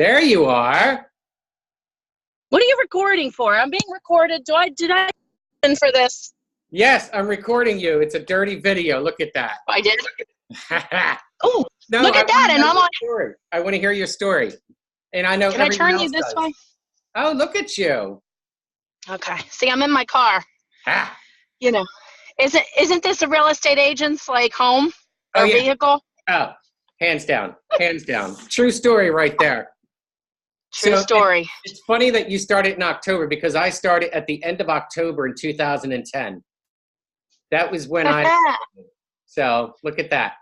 There you are. What are you recording for? I'm being recorded. Did I in for this? Yes, I'm recording you. It's a dirty video. Look at that. I did. Oh, No, look at that. And I'm on. Story. I want to hear your story. And I know Can I everyone turn else you this does. way? Oh, look at you. Okay. See, I'm in my car. Ah. You know, isn't this a real estate agent's like home or vehicle? Oh, hands down. Hands down. True story right there. True story. It's funny that you started in October because I started at the end of October in 2010. That was when so look at that.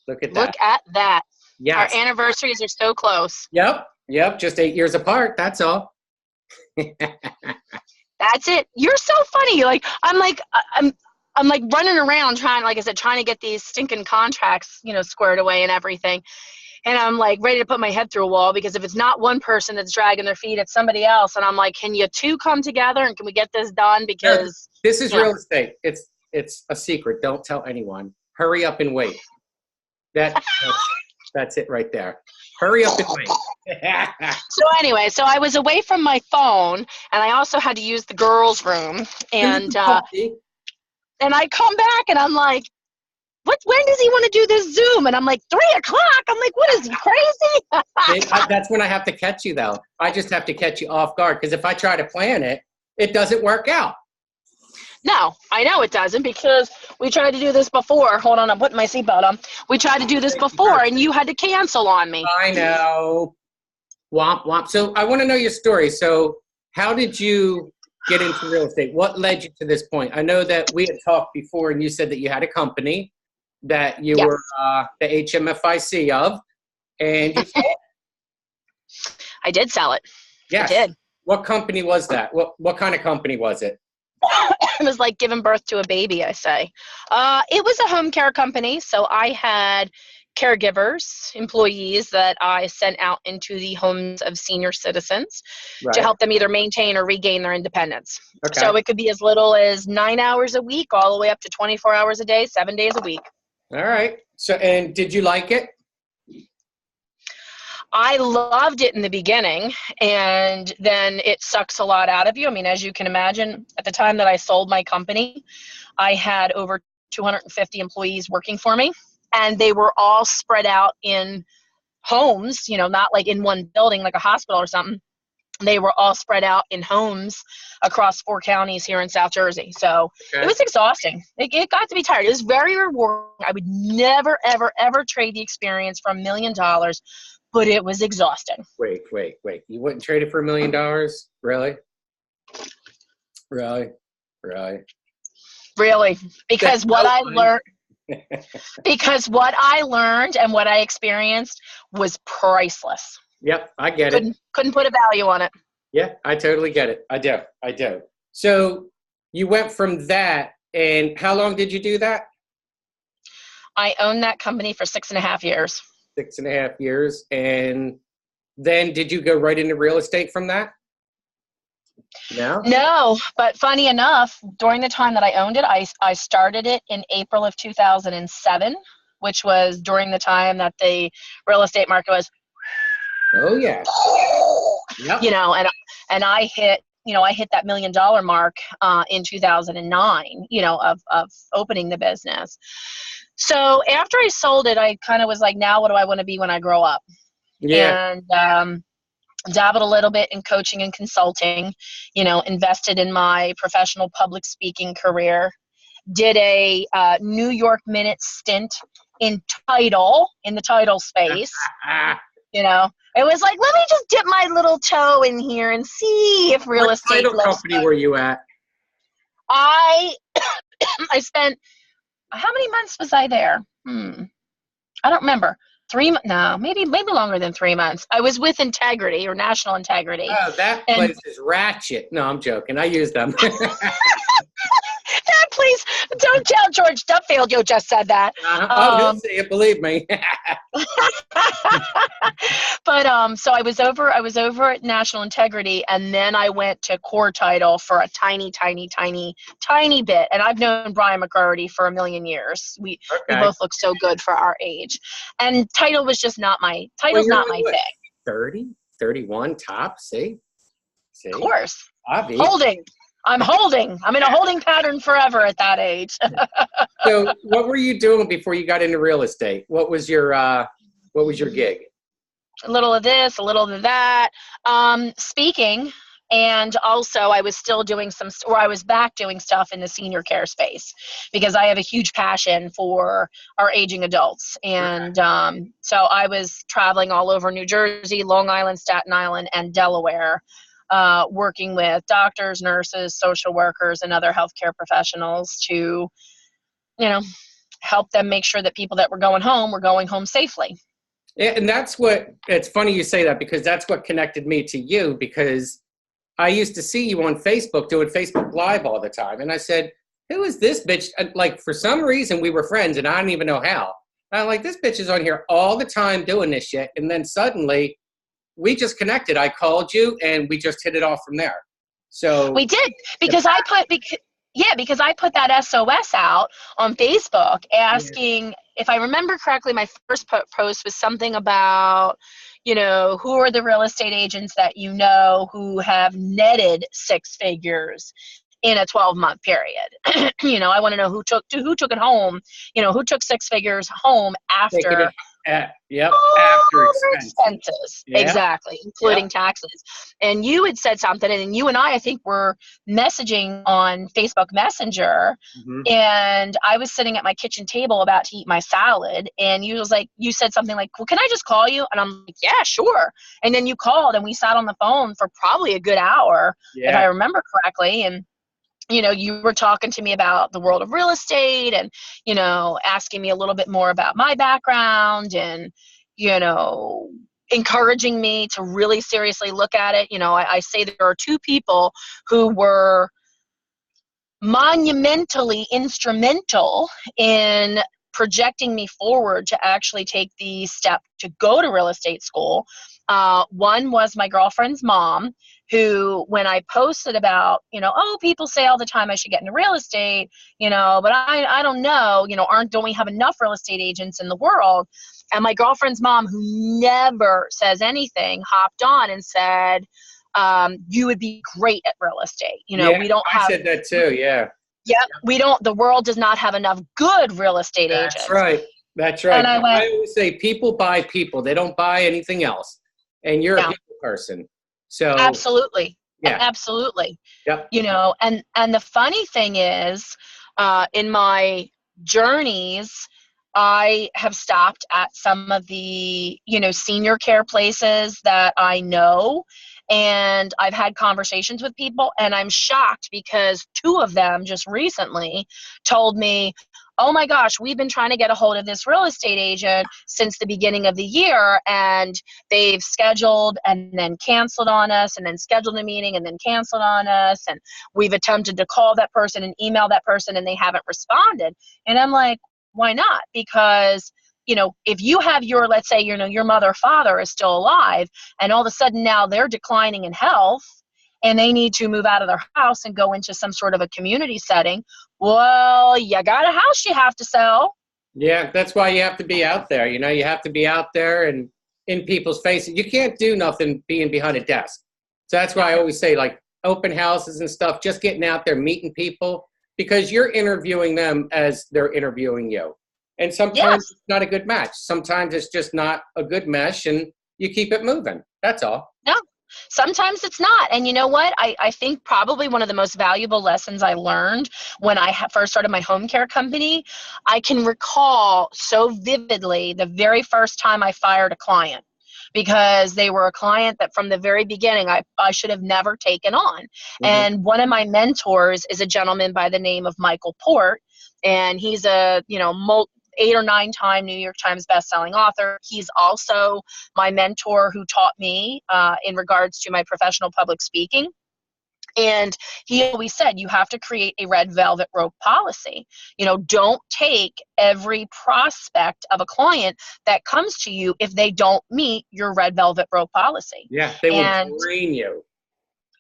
Look at that. Look at that. Yes. Our anniversaries are so close. Yep. Just 8 years apart. That's all. That's it. You're so funny. I'm like running around trying to get these stinking contracts, squared away and everything. And I'm like ready to put my head through a wall because if it's not one person that's dragging their feet, it's somebody else. And I'm like, can you two come together and can we get this done? Because this is real estate. It's a secret. Don't tell anyone. Hurry up and wait. That's it right there. Hurry up and wait. So anyway, I was away from my phone and I also had to use the girls' room. And I come back and I'm like, when does he want to do this Zoom? And I'm like, 3:00. I'm like, what is he, crazy? That's when I have to catch you, though. I just have to catch you off guard because if I try to plan it, it doesn't work out. No, I know it doesn't because we tried to do this before. Hold on, I'm putting my seatbelt on. We tried to do this before and you had to cancel on me. I know. Womp, womp. So I want to know your story. So how did you get into real estate? What led you to this point? I know that we had talked before and you said that you had a company that you were the HMFIC of, and you sold it. I did sell it. Yes. I did. What company was that? What kind of company was it? It was like giving birth to a baby, I say. It was a home care company, so I had caregivers, employees that I sent out into the homes of senior citizens to help them either maintain or regain their independence. Okay. So it could be as little as 9 hours a week all the way up to 24 hours a day, 7 days a week. All right. So, and did you like it? I loved it in the beginning, and then it sucks a lot out of you. I mean, as you can imagine, at the time that I sold my company, I had over 250 employees working for me, and they were all spread out in homes, not like in one building like a hospital or something. They were all spread out in homes across 4 counties here in South Jersey. So It was exhausting. It got to be tired. It was very rewarding. I would never, ever, ever trade the experience for $1 million, but it was exhausting. Wait. You wouldn't trade it for $1 million? Really? Really. Because what I learned and what I experienced was priceless. Yep, I get it. Couldn't put a value on it. Yeah, I totally get it. I do. So you went from that, and how long did you do that? I owned that company for 6.5 years. 6.5 years. And then did you go right into real estate from that? No, but funny enough, during the time that I owned it, I started it in April of 2007, which was during the time that the real estate market was oh yeah. Yep. And I hit that $1 million mark in 2009, of opening the business. So after I sold it, I kind of was like, now what do I want to be when I grow up? Yeah. And dabbled a little bit in coaching and consulting, invested in my professional public speaking career, did a New York Minute stint in the title space. It was like, let me just dip my little toe in here and see if real estate. What title company were you at? I spent, how many months was I there? I don't remember. Maybe longer than 3 months. I was with Integrity or National Integrity. Oh, that place is ratchet. No, I'm joking. I use them. Please don't tell George Duffield you just said that. He'll say it, believe me. But so I was over at National Integrity, and then I went to Core Title for a tiny bit. And I've known Brian McCarty for 1 million years. We both look so good for our age. And title was just not my thing. 30, 31 top. See? Of course. Avi. Holding. I'm holding. I'm in a holding pattern forever at that age. So what were you doing before you got into real estate? What was your gig? A little of this, a little of that. Speaking, and also I was still doing I was back doing stuff in the senior care space because I have a huge passion for our aging adults. And so I was traveling all over New Jersey, Long Island, Staten Island, and Delaware, working with doctors, nurses, social workers, and other healthcare professionals to, help them make sure that people that were going home safely. Yeah, and it's funny you say that because that's what connected me to you, because I used to see you on Facebook doing Facebook Live all the time. And I said, who is this bitch? Like, for some reason, we were friends, and I don't even know how. And I'm like, this bitch is on here all the time doing this shit. And then suddenly, we just connected. I called you, and we just hit it off from there. So we did, because I put that SOS out on Facebook asking, if I remember correctly, my first post was something about, who are the real estate agents that who have netted six figures in a 12-month period. I want to know who took it home, who took six figures home after after expenses. Yeah. Exactly, including taxes. And you had said something, and you and I think were messaging on Facebook Messenger, and I was sitting at my kitchen table about to eat my salad, and you said something like, well, can I just call you? And I'm like, yeah, sure. And then you called, and we sat on the phone for probably a good hour, if I remember correctly. And you were talking to me about the world of real estate and, asking me a little bit more about my background and, encouraging me to really seriously look at it. I say there are two people who were monumentally instrumental in projecting me forward to actually take the step to go to real estate school. One was my girlfriend's mom, who, when I posted about, people say all the time I should get into real estate, but I don't know, don't we have enough real estate agents in the world? And my girlfriend's mom, who never says anything, hopped on and said, you would be great at real estate. We don't have. I said that too. Yeah. Yeah. The world does not have enough good real estate agents. That's right. That's right. And I always say people buy people. They don't buy anything else. And you're a people person. So absolutely. Yeah. Absolutely. Yep. And the funny thing is, in my journeys, I have stopped at some of the, senior care places that I know, and I've had conversations with people, and I'm shocked because two of them just recently told me, oh my gosh, we've been trying to get a hold of this real estate agent since the beginning of the year, and they've scheduled and then canceled on us, and then scheduled a meeting and then canceled on us, and we've attempted to call that person and email that person, and they haven't responded. And I'm like, why not? Because, if you have let's say, your mother or father is still alive, and all of a sudden now they're declining in health, and they need to move out of their house and go into some sort of a community setting, well, you got a house you have to sell. Yeah, that's why you have to be out there. You have to be out there and in people's faces. You can't do nothing being behind a desk. So that's why I always say, like, open houses and stuff, just getting out there, meeting people, because you're interviewing them as they're interviewing you. And sometimes it's not a good match. Sometimes it's just not a good mesh, and you keep it moving. That's all. No, sometimes it's not. And you know what? I think probably one of the most valuable lessons I learned when I first started my home care company, I can recall so vividly the very first time I fired a client, because they were a client that from the very beginning I should have never taken on. And one of my mentors is a gentleman by the name of Michael Port, and he's a 8 or 9 time New York Times bestselling author. He's also my mentor who taught me in regards to my professional public speaking. And he always said, you have to create a red velvet rope policy. Don't take every prospect of a client that comes to you if they don't meet your red velvet rope policy. Yeah, they will drain you.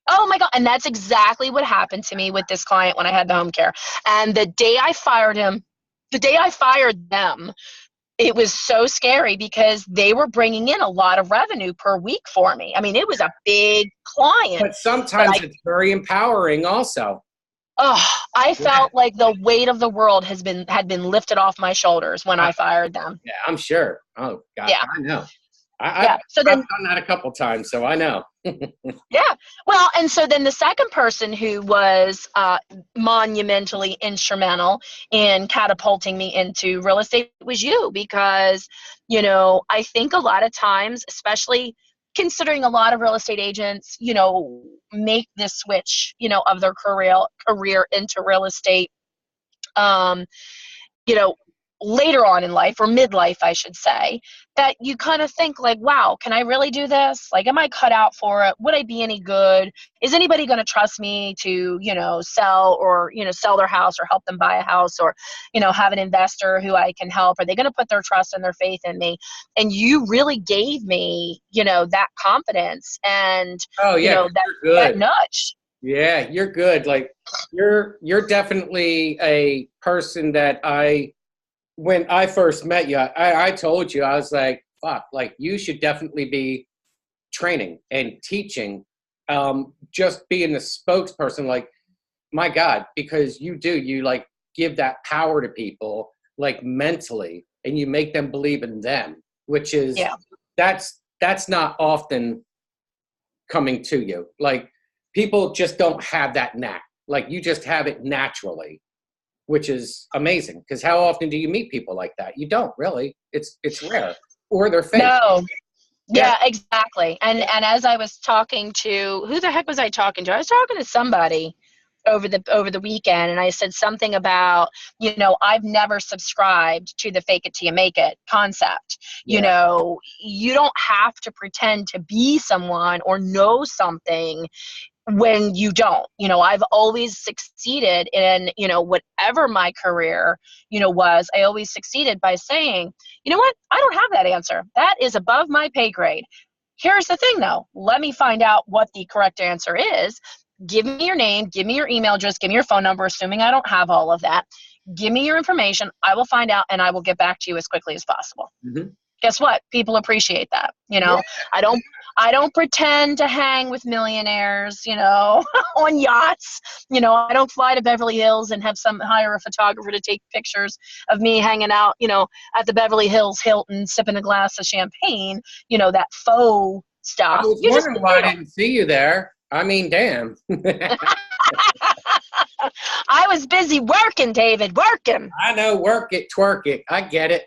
Oh my God. And that's exactly what happened to me with this client when I had the home care. And the day I fired them, it was so scary because they were bringing in a lot of revenue per week for me. I mean, it was a big client. But sometimes it's very empowering also. Oh, I Yeah. felt like the weight of the world had been lifted off my shoulders when I fired them. Yeah, I'm sure. Oh God, Yeah. I know. Yeah. So I've then, done that a couple times, so I know. yeah. Well, and so then the second person who was monumentally instrumental in catapulting me into real estate was you, because, you know, I think a lot of times, especially considering a lot of real estate agents, you know, make this switch, you know, of their career into real estate, um, you know, later on in life, or midlife, I should say, that you kind of think like, wow, can I really do this? Like, am I cut out for it? Would I be any good? Is anybody going to trust me to, you know, sell, or, you know, sell their house or help them buy a house, or, you know, have an investor who I can help? Are they going to put their trust and their faith in me? And you really gave me, you know, that confidence and, Oh you yeah, know, you're that good. nudge. Yeah, you're good. Like you're definitely a person that when I first met you, I told you, I was like, fuck, like you should definitely be training and teaching, just being the spokesperson. Like, my God, because you like give that power to people, like mentally, and you make them believe in them, which is Yeah. that's not often coming to you. Like people just don't have that knack. Like you just have it naturally, which is amazing. Because how often do you meet people like that? You don't really. It's rare, or they're fake. No. Yeah. Yeah, exactly. And as I was talking to, who the heck was I talking to? I was talking to somebody over the weekend, and I said something about, you know, I've never subscribed to the fake it till you make it concept. You Yeah. know, you don't have to pretend to be someone or know something when you don't. You know, I've always succeeded in, you know, whatever my career, you know, was. I always succeeded by saying, you know what, I don't have that answer, that is above my pay grade. Here's the thing though, let me find out what the correct answer is. Give me your name, give me your email address, give me your phone number, assuming I don't have all of that. Give me your information, I will find out, and I will get back to you as quickly as possible. Mm-hmm. Guess what? People appreciate that. You Yeah. know, I don't pretend to hang with millionaires, you know, on yachts. You know, I don't fly to Beverly Hills and hire a photographer to take pictures of me hanging out, you know, at the Beverly Hills Hilton, sipping a glass of champagne, you know, that faux I stuff. was You just, wondering why you I know, didn't see you there. I mean, damn. I was busy working, David, working. I know, work it, twerk it. I get it.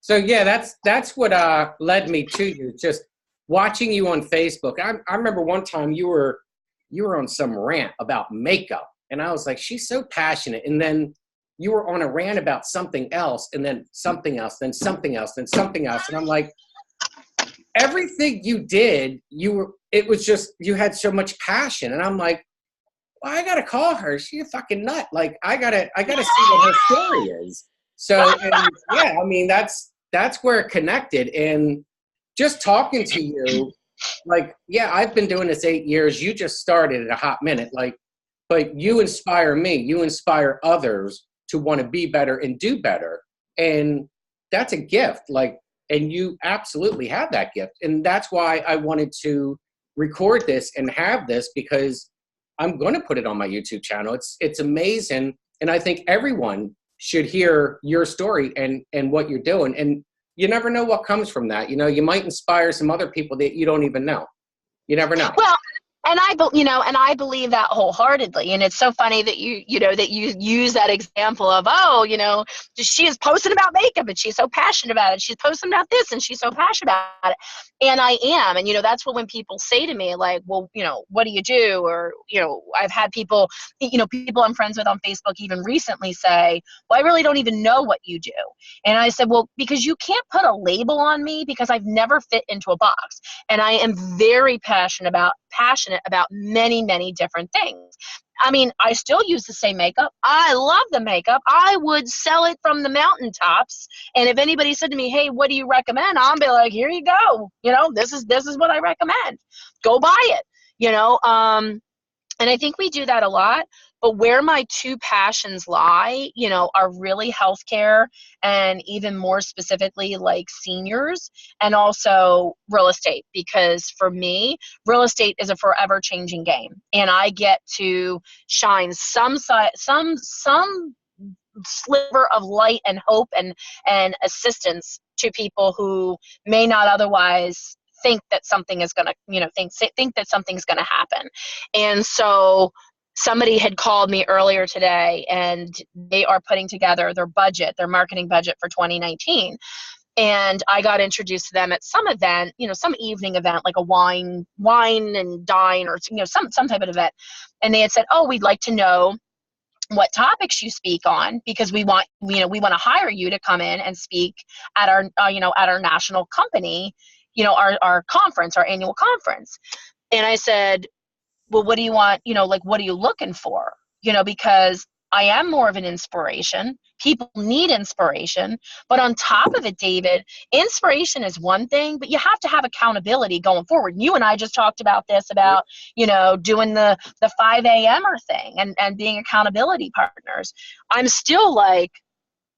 So yeah, that's what led me to you. Just watching you on Facebook. I remember one time you were on some rant about makeup, and I was like, she's so passionate. And then you were on a rant about something else, and then something else, then something else, then something else, and I'm like, everything you did, it was just you had so much passion, and I'm like, well, I gotta call her. She's a fucking nut. Like I gotta see what her story is. So and yeah, I mean that's where it connected. And just talking to you, like, yeah, I've been doing this 8 years. You just started at a hot minute. Like, but you inspire me. You inspire others to want to be better and do better. And that's a gift. Like, and you absolutely have that gift. And that's why I wanted to record this and have this, because I'm going to put it on my YouTube channel. It's amazing. And I think everyone should hear your story and what you're doing. And you never know what comes from that. You know, you might inspire some other people that you don't even know. You never know. Well, and I believe that wholeheartedly. And it's so funny that that you use that example of, oh, you know, she is posting about makeup and she's so passionate about it. She's posting about this and she's so passionate about it. And I am. And, you know, that's what, when people say to me, like, well, you know, what do you do? Or, you know, I've had people, you know, people I'm friends with on Facebook even recently say, well, I really don't even know what you do. And I said, well, because you can't put a label on me, because I've never fit into a box. And I am very passionate about many, many different things. I mean, I still use the same makeup. I love the makeup. I would sell it from the mountaintops. And if anybody said to me, hey, what do you recommend? I'll be like, here you go. You know, this is what I recommend. Go buy it. You know, and I think we do that a lot. But where my two passions lie, are really healthcare, and even more specifically like seniors, and also real estate. Because for me, real estate is a forever changing game, and I get to shine some sliver of light and hope and assistance to people who may not otherwise think that something is going to, think that something's going to happen. And so somebody had called me earlier today, and they are putting together their marketing budget for 2019. And I got introduced to them at some event, some evening event, like a wine and dine, or some type of event. And they had said, "Oh, we'd like to know what topics you speak on, because we want to hire you to come in and speak at our at our national company, our conference, our annual conference." And I said, "Well, what do you want? What are you looking for? Because I am more of an inspiration. People need inspiration. But on top of it, David, inspiration is one thing, but you have to have accountability going forward." And you and I just talked about this, about, doing the 5 a.m.er thing, and being accountability partners. I'm still like,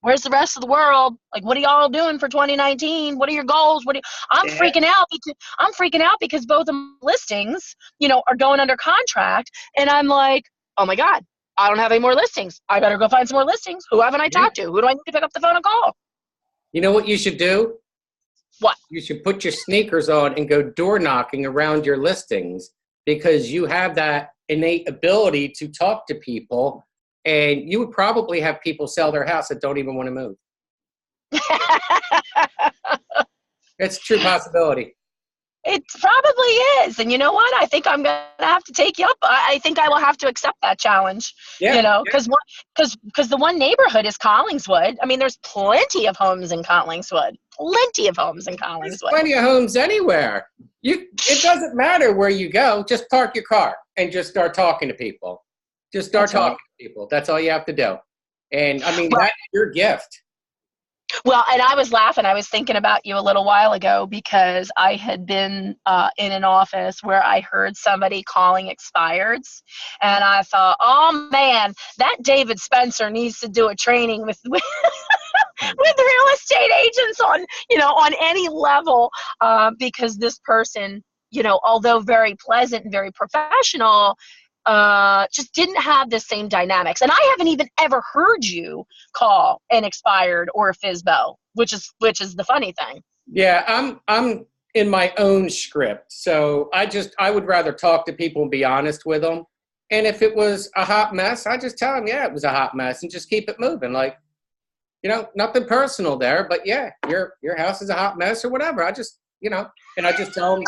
where's the rest of the world? Like, what are y'all doing for 2019? What are your goals? I'm Yeah. freaking out because both of my listings, are going under contract. And I'm like, oh my God, I don't have any more listings. I better go find some more listings. Who haven't I talked to? Who do I need to pick up the phone and call? You know what you should do? What? You should put your sneakers on and go door knocking around your listings, because you have that innate ability to talk to people, and you would probably have people sell their house that don't even want to move. It's a true possibility. It probably is. And you know what? I think I'm going to have to take you up. I think I will have to accept that challenge, Yeah. because the one neighborhood is Collingswood. I mean, there's plenty of homes in Collingswood. There's plenty of homes anywhere. It doesn't matter where you go. Just park your car and just start talking to people. Just start talking to people. That's all you have to do. And I mean, that's your gift. Well, and I was laughing. I was thinking about you a little while ago, because I had been in an office where I heard somebody calling expireds, and I thought, oh man, that David Spencer needs to do a training with with real estate agents on any level, because this person, although very pleasant and very professional, just didn't have the same dynamics. And I haven't even ever heard you call an expired or a FISBO, which is the funny thing. Yeah, I'm in my own script. So I would rather talk to people and be honest with them. And if it was a hot mess, I just tell them, yeah, it was a hot mess, and just keep it moving. Like, nothing personal there, but yeah, your house is a hot mess or whatever. I just, and I just tell them,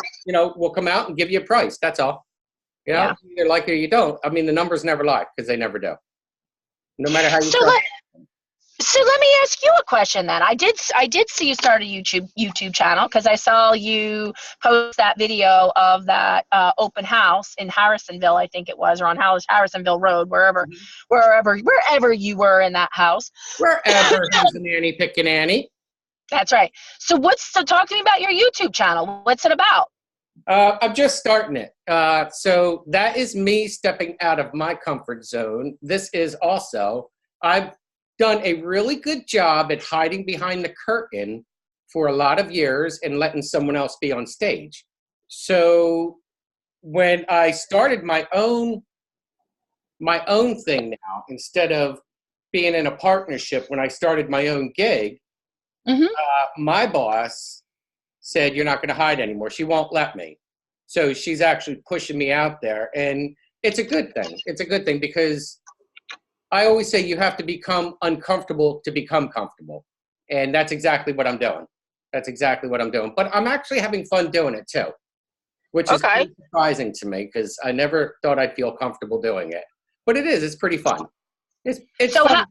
we'll come out and give you a price. That's all. Yeah. Either like it or you don't. I mean, the numbers never lie, because they never do. No matter how you So let me ask you a question then. I did see you start a YouTube channel, because I saw you post that video of that open house in Harrisonville, I think it was, or on Harrisonville Road, wherever you were in that house. Wherever who's the nanny picking Annie. That's right. So talk to me about your YouTube channel. What's it about? I'm just starting it. So that is me stepping out of my comfort zone. This is also, I've done a really good job at hiding behind the curtain for a lot of years and letting someone else be on stage. So when I started my own thing now, instead of being in a partnership, when I started my own gig, my boss said, you're not going to hide anymore. She won't let me. So she's actually pushing me out there. And it's a good thing. It's a good thing, because I always say you have to become uncomfortable to become comfortable. And that's exactly what I'm doing. But I'm actually having fun doing it too, which is surprising to me, because I never thought I'd feel comfortable doing it. But it is. It's pretty fun. It's so fun.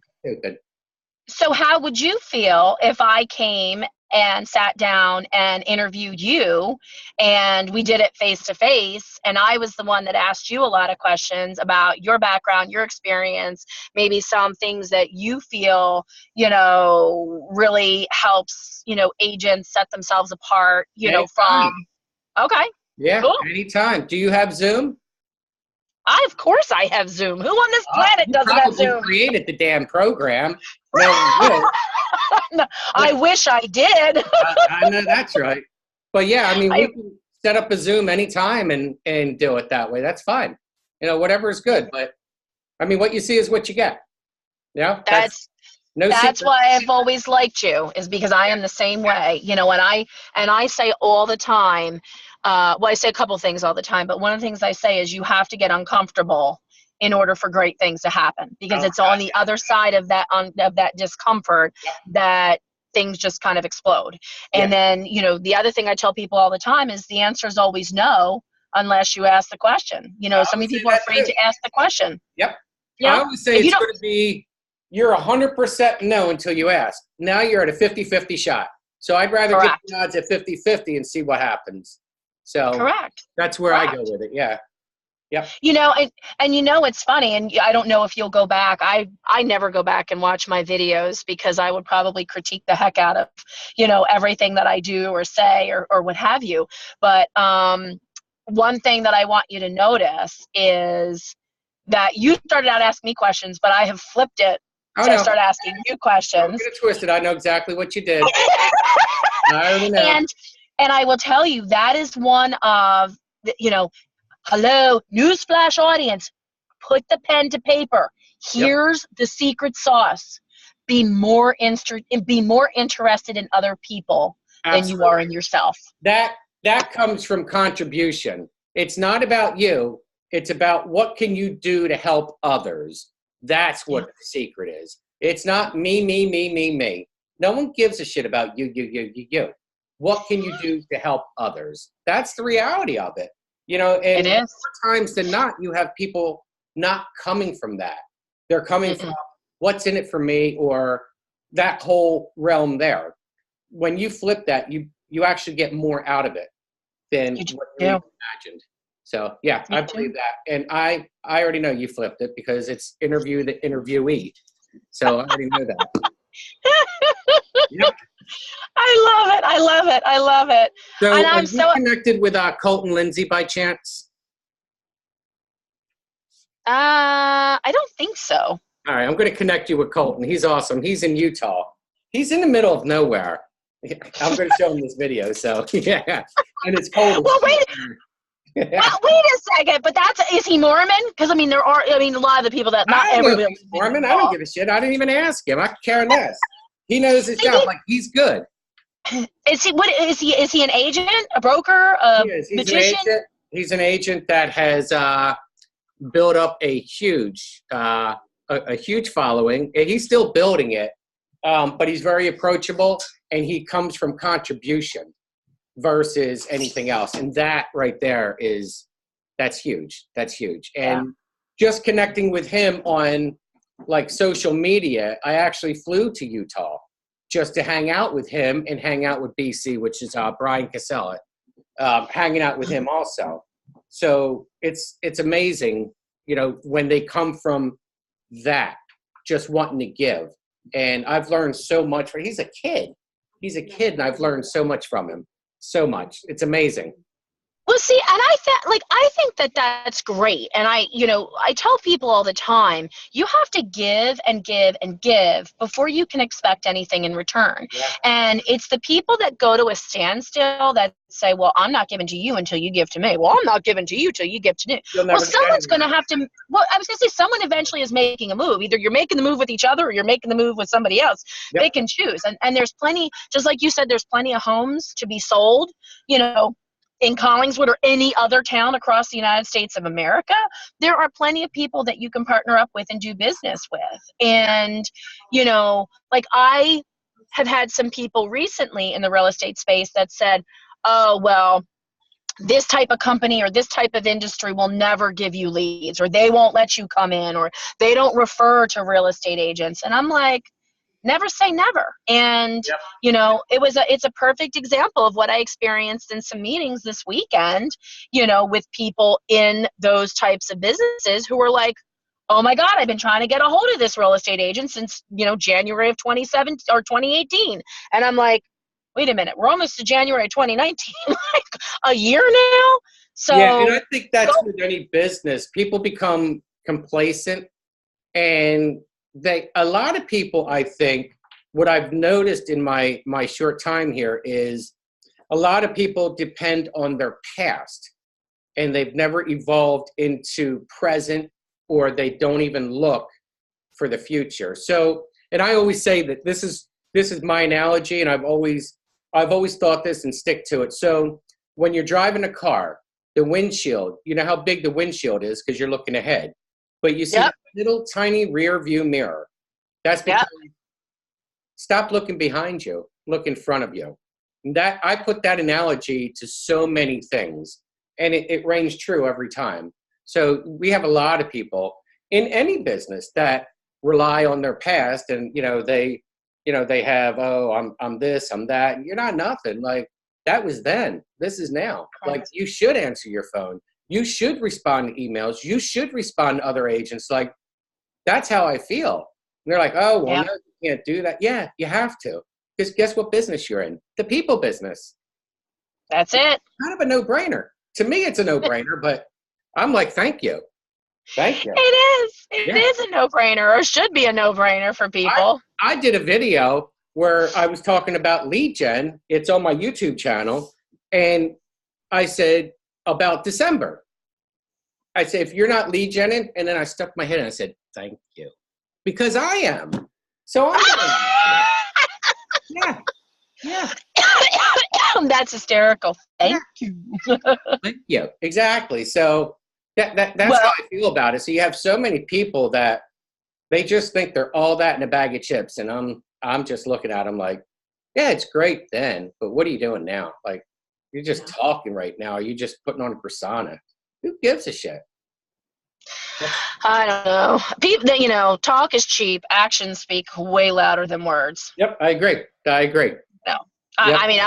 So how would you feel if I came and sat down and interviewed you, and we did it face to face, and I was the one that asked you a lot of questions about your background, your experience, maybe some things that you feel, really helps, agents set themselves apart, from. Okay. Yeah, cool. Anytime. Do you have Zoom? Of course I have Zoom. Who on this planet You doesn't have probably Zoom? created the damn program. No one will. No, I wish I did. I know that's right. But yeah, I mean, we I, can set up a Zoom anytime and do it that way. That's fine. Whatever is good. But I mean, what you see is what you get. Yeah, that's no that's secret. why I've always liked you, is because I am the same way, and I say all the time, well, I say a couple things all the time, but one of the things I say is you have to get uncomfortable in order for great things to happen, because it's on the other side of that discomfort that things just kind of explode. And then, the other thing I tell people all the time is the answer is always no, unless you ask the question. So many people are afraid to ask the question. Yep. Yeah. I always say it's going to be, you're 100% no until you ask. Now you're at a 50-50 shot. So I'd rather get the odds at 50-50 and see what happens. So correct. That's where I go with it. Yeah. Yep. And it's funny, and I don't know if you'll go back. I never go back and watch my videos because I would probably critique the heck out of, everything that I do or say or what have you. But one thing that I want you to notice is that you started out asking me questions, but I have flipped it to start asking you questions. Don't get it twisted. I know exactly what you did. I already know. And I will tell you, that is one of, hello, newsflash audience, put the pen to paper. Here's the secret sauce. Be more interested in other people than you are in yourself. That comes from contribution. It's not about you. It's about what can you do to help others. That's what the secret is. It's not me, me, me, me, me. No one gives a shit about you, you, you, you, you. What can you do to help others? That's the reality of it. And more times than not, you have people not coming from that. They're coming from what's in it for me, or that whole realm there. When you flip that, you actually get more out of it than what you imagined. So yeah, I believe that. And I already know you flipped it because it's interview the interviewee. So I already know that. Yep. I love it. So and are you connected with Colton Lindsay by chance? I don't think so. All right, I'm going to connect you with Colton. He's awesome. He's in Utah. He's in the middle of nowhere. I'm going to show him this video. So yeah, and it's cold. Well, wait a second. But is he Mormon? Because there are. A lot of the people that not everybody Mormon. I don't give a shit. I didn't even ask him. I could care less. He knows his job. Like, he's good. Is he? What is he? Is he an agent, a broker, a magician? He's an agent that has built up a huge following. He's still building it, but he's very approachable, and he comes from contribution versus anything else. And that right there that's huge. That's huge. And just connecting with him on like social media, I actually flew to Utah just to hang out with him and hang out with BC, which is Brian Casella, hanging out with him also. So it's amazing, when they come from that, just wanting to give. And I've learned so much. He's a kid, and I've learned so much from him. So much. It's amazing. Well, see, and I think that that's great. And I tell people all the time, you have to give and give and give before you can expect anything in return. Yeah. And it's the people that go to a standstill that say, well, I'm not giving to you until you give to me. Well, I'm not giving to you till you give to me. Well, someone's going to have to, I was going to say, someone eventually is making a move. Either you're making the move with each other or you're making the move with somebody else. Yep. They can choose. And there's plenty, just like you said, there's plenty of homes to be sold, in Collingswood or any other town across the United States of America. There are plenty of people that you can partner up with and do business with. And, I have had some people recently in the real estate space that said, oh, well, this type of company or this type of industry will never give you leads, or they won't let you come in, or they don't refer to real estate agents. And I'm like, never say never. And, it's a perfect example of what I experienced in some meetings this weekend, with people in those types of businesses who were like, oh my God, I've been trying to get a hold of this real estate agent since, January of 2017 or 2018. And I'm like, wait a minute, we're almost to January 2019, like a year now. Yeah, and I So think that's go, with any business. People become complacent, and a lot of people, I think, what I've noticed in my short time here is a lot of people depend on their past, and they've never evolved into present, or they don't even look for the future. So, and I always say that this is my analogy, and I've always thought this and stick to it. So when you're driving a car, the windshield, you know how big the windshield is because you're looking ahead, but you see yep, that little tiny rear view mirror. That's yep. because stop looking behind you, look in front of you. That I put that analogy to so many things, and it rings true every time. So we have a lot of people in any business that rely on their past, and they have, oh, I'm this, I'm that. You're not nothing. Like, that was then. This is now. Like, Correct. you should answer your phone. You should respond to emails. You should respond to other agents. Like, that's how I feel. And they're like, oh, well, Yep, no, you can't do that. Yeah, you have to. Because guess what business you're in? The people business. that's it. Kind of a no-brainer. To me, it's a no-brainer, but I'm like, thank you. Thank you. It is. It Yeah. is a no-brainer, or should be a no-brainer for I, people. I did a video where I was talking about lead gen. It's on my YouTube channel. And I said about December. I said, if you're not lead genning, and then I stuck my head and I said, thank you. Because I am. So I'm going, yeah, yeah, That's hysterical. yeah. Thank you. Thank you. Exactly. So that's how Well, I feel about it. So you have so many people that they just think they're all that in a bag of chips, and I'm just looking at them like, yeah, it's great then, but what are you doing now? Like, you're just talking right now. Are you just putting on a persona? Who gives a shit? I don't know. People, talk is cheap. Actions speak way louder than words. Yep, I agree. I agree. No. Yep. I mean,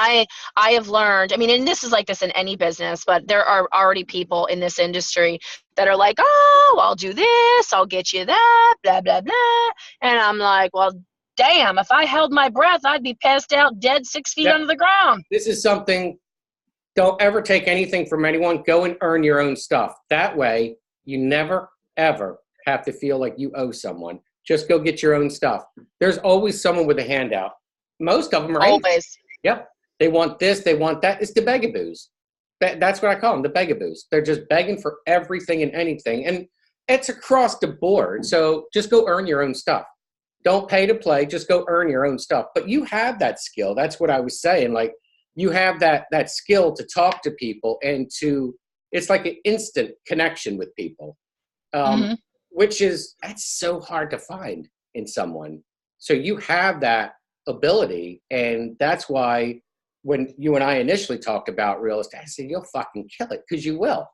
I have learned, I mean, and this is like this in any business, but there are already people in this industry that are like, oh, I'll do this, I'll get you that, blah, blah, blah. And I'm like, well, damn, if I held my breath, I'd be passed out dead 6 feet Yep. under the ground. This is something, don't ever take anything from anyone. Go and earn your own stuff. That way, you never, ever have to feel like you owe someone. Just go get your own stuff. There's always someone with a handout. Most of them are agents. Always. Yep. They want this, they want that. It's the begaboos. That's what I call them, the begaboos. They're just begging for everything and anything. And it's across the board. So just go earn your own stuff. Don't pay to play. Just go earn your own stuff. But you have that skill. That's what I was saying. Like, you have that skill to talk to people and it's like an instant connection with people, Mm-hmm. that's so hard to find in someone. So you have that ability. And that's why when you and I initially talked about real estate, I said, you'll fucking kill it, because you will.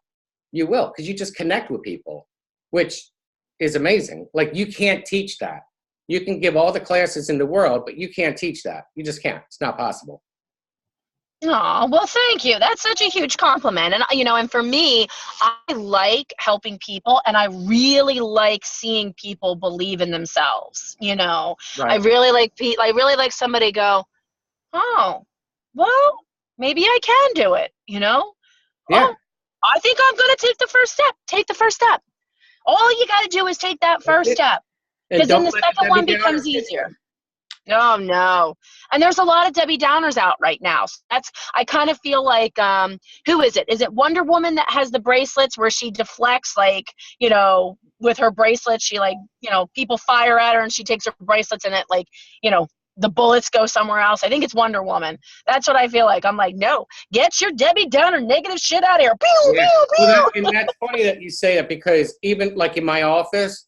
You will, because you just connect with people, which is amazing. Like, you can't teach that. You can give all the classes in the world, but you can't teach that. You just can't. It's not possible. Oh, well, thank you. That's such a huge compliment. And, and for me, I like helping people, and I really like seeing people believe in themselves. I Right. really like, I really like somebody go, oh, well, maybe I can do it, Yeah. Oh, I think I'm going to take the first step. Take the first step. All you got to do is take that That's first it. step, And because then don't the let the second Debbie one Downer becomes get you. easier. Oh no. And there's a lot of Debbie Downers out right now. So I kind of feel like who is it? Is it Wonder Woman that has the bracelets where she deflects, like, with her bracelets, she, like, people fire at her and she takes her bracelets and it, like, the bullets go somewhere else. I think it's Wonder Woman. That's what I feel like. I'm like, no, get your Debbie Downer negative shit out of here. Pew, Yeah. pew, Well, pew. that's funny that you say that, because even like in my office,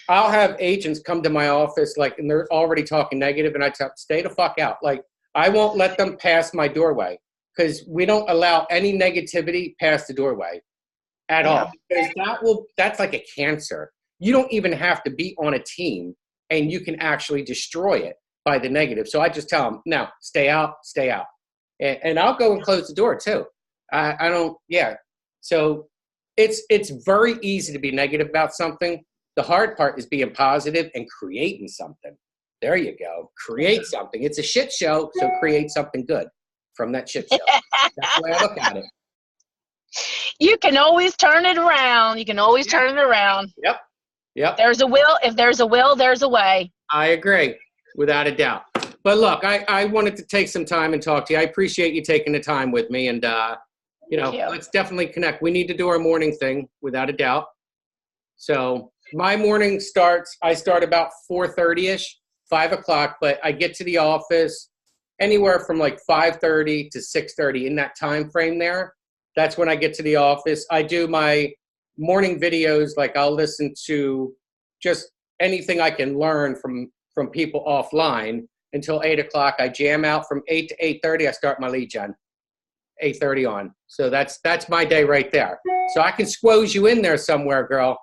I'll have agents come to my office, like, and they're already talking negative, and I tell them, stay the fuck out. Like, I won't let them pass my doorway, because we don't allow any negativity past the doorway at all. Yeah. Because that's like a cancer. You don't even have to be on a team, and you can actually destroy it by the negative. So I just tell them, no, stay out, stay out. And I'll go and close the door too. I don't, yeah. So it's very easy to be negative about something. The hard part is being positive and creating something. There you go. Create something. It's a shit show, so create something good from that shit show. That's the way I look at it. You can always turn it around. You can always turn it around. Yep. Yep. There's a will. If there's a will, there's a way. I agree, without a doubt. But look, I wanted to take some time and talk to you. I appreciate you taking the time with me, and Thank you. let's definitely connect. We need to do our morning thing, without a doubt. So my morning starts. I start about 4:30ish, 5 o'clock, but I get to the office anywhere from like 5:30 to 6:30 in that time frame there. That's when I get to the office. I do my morning videos. Like I'll listen to just anything I can learn from people offline until 8 o'clock. I jam out from 8 to 8:30. I start my lead gen, 8:30 on. So that's my day right there. So I can squoze you in there somewhere, girl.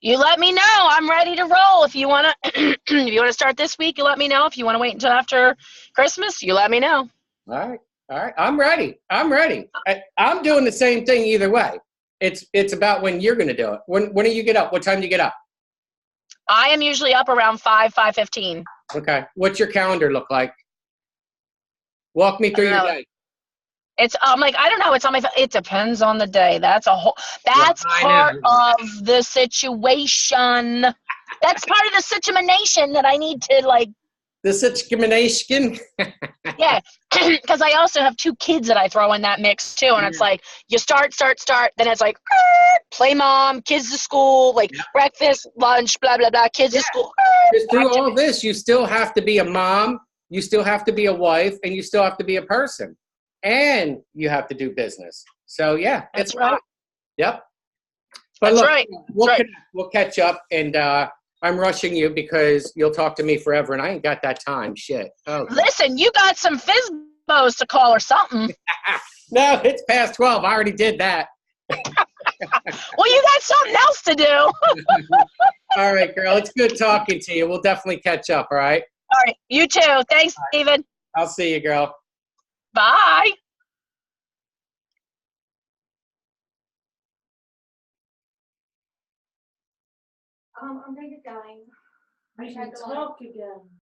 You let me know. I'm ready to roll. If you wanna, if you wanna start this week, you let me know. If you wanna wait until after Christmas, you let me know. All right. All right. I'm ready. I'm ready. I'm doing the same thing either way. It's about when you're going to do it. When do you get up? What time do you get up? I am usually up around 5:15. Okay. What's your calendar look like? Walk me through your day. I'm like, I don't know. It's on my phone. It depends on the day. That's I part know. of the situation. That's part of the situation that I need to like. The situation. Yeah, because I also have 2 kids that I throw in that mix too, and it's like you start, then it's like play mom, kids to school, like breakfast, lunch, blah blah blah, kids to school. Because through all this, you still have to be a mom, you still have to be a wife, and you still have to be a person, and you have to do business. So yeah, That's it's right. Yep. But That's look, right. we'll catch up, and I'm rushing you because you'll talk to me forever, and I ain't got that time. Shit. Oh. Listen, you got some Fizbos to call or something. No, it's past 12. I already did that. Well, you got something else to do. All right, girl. It's good talking to you. We'll definitely catch up, all right? All right. You too. Thanks, Steven. I'll see you, girl. Bye. I'm gonna get going. I should talk again.